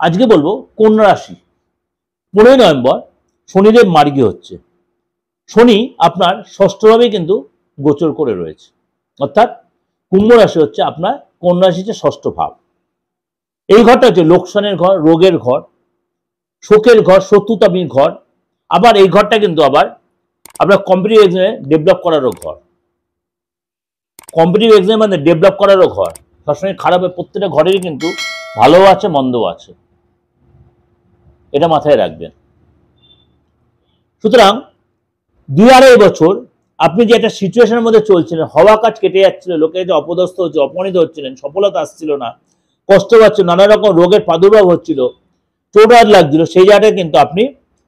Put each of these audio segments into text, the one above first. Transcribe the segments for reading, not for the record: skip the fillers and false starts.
আজকে বলবো কন্যা রাশি। 15 নভেম্বর শনিদেব মার্গী হচ্ছে। শনি আপনার ষষ্ঠভাবে কিন্তু গোচর করে রয়েছে, অর্থাৎ কুম্ভ রাশি হচ্ছে আপনার কন্যা রাশি হচ্ছে ষষ্ঠ ভাব। এই ঘরটা হচ্ছে লোকসানের ঘর, রোগের ঘর, শোকের ঘর, শত্রুতামির ঘর। আবার এই ঘরটা কিন্তু আবার আপনার কম্পিটিটিভ এক্সামে ডেভেলপ করারও ঘর। কম্পিটিটিভ এক্সাম মানে ডেভেলপ করারও ঘর। সবসময় খারাপ, প্রত্যেকটা ঘরেরই কিন্তু ভালো আছে মন্দও আছে, এটা মাথায় রাখবেন। সুতরাং 2-2.5 বছর আপনি যে একটা সিচুয়েশনের মধ্যে চলছিলেন, হওয়া কাজ কেটে যাচ্ছিল, লোকে যে অপদস্থ হচ্ছে, অপমানিত হচ্ছিলেন, সফলতা আসছিল না, কষ্ট পাচ্ছিল, নানা রকম রোগের প্রাদুর্ভাব হচ্ছিল, চোট লাগছিল, সেই জায়গাটায় কিন্তু আপনি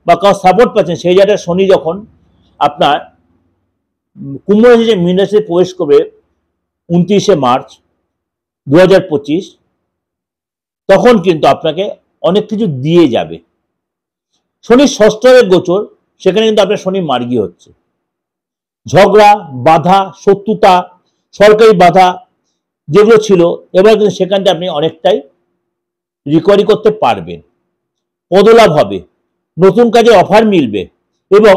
বা কারো সাপোর্ট পাচ্ছেন। সেই জায়গায় শনি যখন আপনার কুম্ভ রাশি যে মীন রাশিতে প্রবেশ করবে 29শে মার্চ 2025, তখন কিন্তু আপনাকে অনেক কিছু দিয়ে যাবে। শনি ষষ্ঠের গোচর, সেখানে কিন্তু আপনার শনি মার্গী হচ্ছে। ঝগড়া, বাধা, শত্রুতা, সরকারি বাধা যেগুলো ছিল, এবার কিন্তু সেখান থেকে আপনি অনেকটাই রিকভারি করতে পারবেন। পদলাভ হবে, নতুন কাজে অফার মিলবে এবং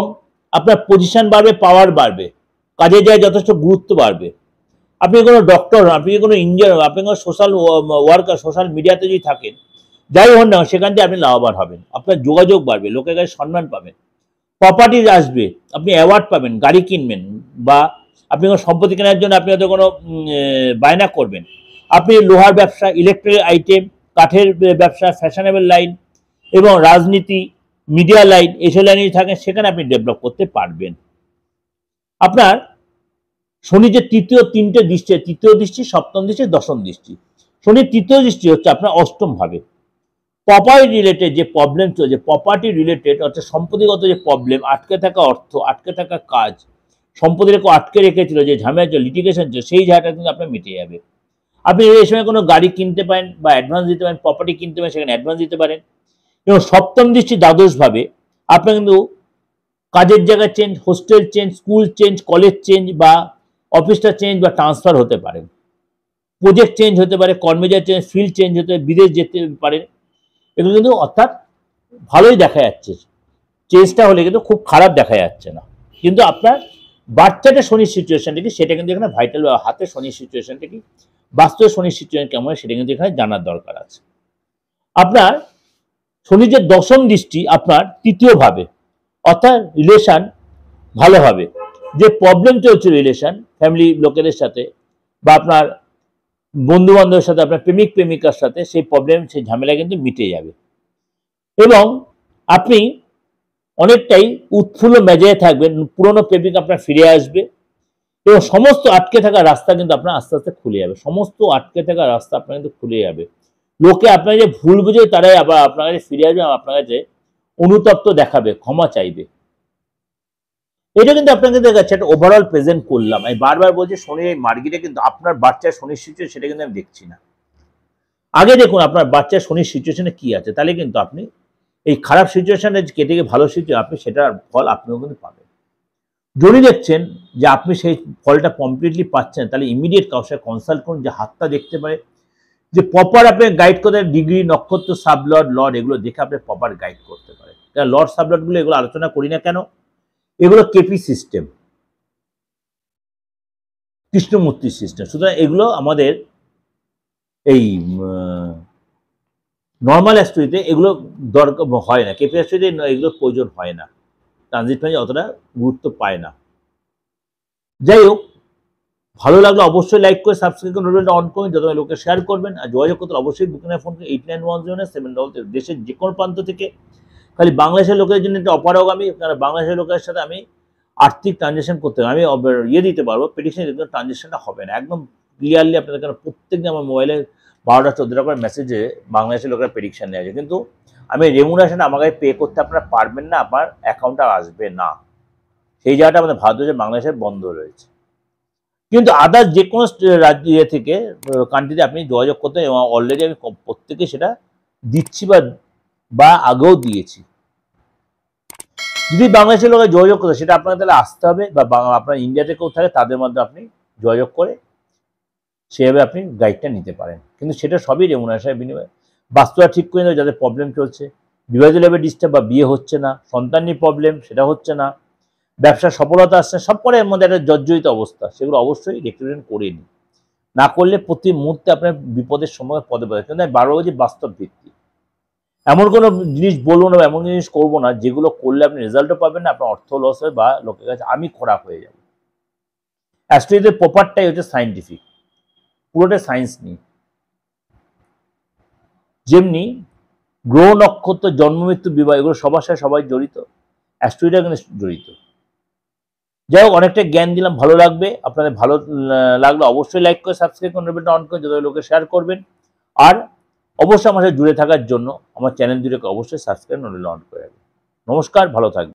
আপনার পজিশন বাড়বে, পাওয়ার বাড়বে, কাজে যায় যথেষ্ট গুরুত্ব বাড়বে। আপনি কোনো ডক্টর, আপনি কোনো ইঞ্জিনিয়ার, আপনি কোনো সোশ্যাল ওয়ার্কার, সোশ্যাল মিডিয়াতে যদি থাকেন, যাই হন না, সেখান থেকে আপনি লাভবান হবেন। আপনার যোগাযোগ বাড়বে, লোকের কাছে সম্মান পাবেন, প্রপার্টি আসবে, আপনি অ্যাওয়ার্ড পাবেন, গাড়ি কিনবেন, বা আপনি কোনো সম্পত্তি কেনার জন্য আপনি হয়তো কোনো বায়না করবেন। আপনি লোহার ব্যবসা, ইলেকট্রিক আইটেম, কাঠের ব্যবসা, ফ্যাশনেবল লাইন এবং রাজনীতি, মিডিয়া লাইন, এইসব লাইনে থাকেন, সেখানে আপনি ডেভেলপ করতে পারবেন। আপনার শনি যে তিনটে দৃষ্টি, তৃতীয় দৃষ্টি, সপ্তম দৃষ্টি, দশম দৃষ্টি। শনির তৃতীয় দৃষ্টি হচ্ছে আপনার অষ্টম ভাবে। প্রপার্টি রিলেটেড যে প্রবলেম চলছে, প্রপার্টি রিলেটেড অর্থাৎ সম্পত্তিগত যে প্রবলেম, আটকে থাকা অর্থ, আটকে থাকা কাজ, সম্পত্তি রেখে আটকে রেখেছিল, যে ঝামেলা লিটিগেশন ছিল, সেই জায়গাটা কিন্তু আপনার মিটে যাবে। আপনি এই সময় কোনো গাড়ি কিনতে পারেন বা অ্যাডভান্স দিতে পারেন, প্রপার্টি কিনতে পারেন, সেখানে অ্যাডভান্স দিতে পারেন। এবং সপ্তম দৃষ্টি দ্বাদশ ভাবে আপনার কিন্তু কাজের জায়গা change, hostel change, school change, college change, বা অফিসটা চেঞ্জ বা ট্রান্সফার হতে পারে, প্রজেক্ট চেঞ্জ হতে পারে, কর্মজায়গা চেঞ্জ, ফিল্ড চেঞ্জ হতে পারে, বিদেশ যেতে পারে। এগুলো কিন্তু অর্থাৎ ভালোই দেখা যাচ্ছে, চেঞ্জটা হলে কিন্তু খুব খারাপ দেখা যাচ্ছে না। কিন্তু আপনার বাচ্চাটা শনির সিচুয়েশনটা কি, সেটা কিন্তু এখানে ভাইটাল, হাতে শনির সিচুয়েশনটা কি, বাস্তবে শনির সিচুয়েশন কেমন, সেটা কিন্তু এখানে জানার দরকার আছে। আপনার শনির যে দশম দৃষ্টি আপনার তৃতীয় ভাবে, অর্থাৎ রিলেশন ভালো হবে। যে প্রবলেম চলছে রিলেশন, ফ্যামিলি লোকেদের সাথে বা আপনার বন্ধু বান্ধবের সাথে, আপনার প্রেমিক প্রেমিকার সাথে, সেই প্রবলেম, সেই ঝামেলা কিন্তু মিটে যাবে এবং আপনি অনেকটাই উৎফুল্ল মেজাজে থাকবেন। পুরনো প্রেমিক আপনার ফিরে আসবে এবং সমস্ত আটকে থাকা রাস্তা কিন্তু আপনার আস্তে আস্তে খুলে যাবে। সমস্ত আটকে থাকা রাস্তা আপনার কিন্তু খুলে যাবে। লোকে আপনার যে ভুল বুঝে তারাই আবার আপনার কাছে ফিরে আসবে, আপনার কাছে অনুতপ্ত দেখাবে, ক্ষমা চাইবে। এটা কিন্তু আপনাকে দেখাচ্ছে একটা ওভারঅল প্রেজেন্ট করলাম। আমি বারবার বলছি শনি এই মার্গিটা কিন্তু আপনার বাচ্চার শনির সিচুয়েশন, সেটা কিন্তু আমি দেখছি না। আগে দেখুন আপনার বাচ্চার শনির সিচুয়েশনে কি আছে, তাহলে কিন্তু আপনি এই খারাপ সিচুয়েশনে কেটে গিয়ে ভালো সিচুয়েশন, আপনি সেটার ফল আপনিও কিন্তু পাবেন। যদি দেখছেন যে আপনি সেই ফলটা কমপ্লিটলি পাচ্ছেন, তাহলে ইমিডিয়েট কারোর সাথে কনসাল্ট করুন, যে হাতটা দেখতে পারে, যে প্রপার আপনি গাইড করতে, ডিগ্রি, নক্ষত্র, সাবলর্ড, লর্ড, এগুলো দেখে আপনি প্রপার গাইড করতে পারেন। কারণ লর্ড সাবলর্ডগুলো এগুলো আলোচনা করি না কেন, এগুলো কেপি সিস্টেম, কৃষ্ণমূর্তি সিস্টেম। সুতরাং এগুলো আমাদের এই নর্মাল অ্যাস্ট্রোলজিতে এগুলো দরকার হয় না, কেপি অ্যাস্ট্রোলজিতে এগুলোর প্রয়োজন হয় না, ট্রানজিট মানে অতটা গুরুত্ব পায় না। যাই হোক, ভালো লাগলো অবশ্যই লাইক করে, সাবস্ক্রাইব করে নোটিফিকেশন অন করুন, যত লোকে শেয়ার করবেন। আর যোগাযোগ করতে অবশ্যই বুকিংয়ে ফোন করে 8910 দেশের যে কোনো প্রান্ত থেকে। খালি বাংলাদেশের লোকের জন্য একটা অপারগ আমি, কারণ বাংলাদেশের লোকের সাথে আমি আর্থিক ট্রানজেকশন করতে হবে, আমি দিতে পারবো, প্রেডিকশন দিতে, ট্রানজেকশনটা হবে না একদম ক্লিয়ারলি আপনাদের। কারণ প্রত্যেকদিন আমার মোবাইলে 12টা-14টা করে মেসেজে বাংলাদেশের লোকেরা প্রেডিকশন নেওয়া যায়, কিন্তু আমি রেমুনারেশন আমাকে পে করতে আপনারা পারবেন না, আপনার অ্যাকাউন্টে আসবে না। সেই জায়গাটা আমাদের ভারতবর্ষে, বাংলাদেশে বন্ধ রয়েছে। কিন্তু আদার্স যে কোনো রাজ্য থেকে, কান্ট্রিতে আপনি যোগাযোগ করতে, এবং অলরেডি আমি প্রত্যেকে সেটা দিচ্ছি বা আগেও দিয়েছি। যদি বাংলাদেশের লোকের যোগাযোগ করতে, সেটা আপনাকে তাহলে আসতে হবে, বা আপনার ইন্ডিয়াতে কেউ থাকে তাদের মধ্যে আপনি যোগাযোগ করে সেভাবে আপনি গাইডটা নিতে পারেন। কিন্তু সেটা সবই রেমুনারেশনের বিনিময়ে। বাস্তুটা ঠিক করে নেবে যাদের প্রবলেম চলছে, বিবাহিত লাইফে ডিস্টার্ব বা বিয়ে হচ্ছে না, সন্তান নিয়ে প্রবলেম সেটা হচ্ছে না, ব্যবসার সফলতা আসছে, সব করে এর মধ্যে একটা জর্জরিত অবস্থা, সেগুলো অবশ্যই রেক্টিফিকেশন করে নিন। না করলে প্রতি মুহূর্তে আপনার বিপদের সময় পদে পদে, কিন্তু আমি বারবার বলছি বাস্তব ভিত্তি। এমন কোনো জিনিস বলবো না, এমন জিনিস করবো না যেগুলো করলে আপনি রেজাল্টও পাবেন না, আপনার অর্থ লস হয় বা লোকের কাছে আমি খারাপ হয়ে যাব। অ্যাস্ট্রোলজির প্রপারটাই হচ্ছে সায়েন্টিফিক, পুরোটা সায়েন্স নিয়ে। যেমনি গ্রহ নক্ষত্র জন্ম মৃত্যু বিবাহ এগুলো সবার সাথে সবাই জড়িত, অ্যাস্ট্রোলজিটা কিন্তু জড়িত। যাই হোক, অনেকটা জ্ঞান দিলাম, ভালো লাগবে আপনাদের। ভালো লাগলে অবশ্যই লাইক করে সাবস্ক্রাইব করে বেলটা অন করে যত লোকে শেয়ার করবেন। আর অবশ্যই আমার সাথে জুড়ে থাকার জন্য আমার চ্যানেল দুটোকে অবশ্যই সাবস্ক্রাইব নোটিফিকেশন অন করে রাখবেন। নমস্কার, ভালো থাকবেন।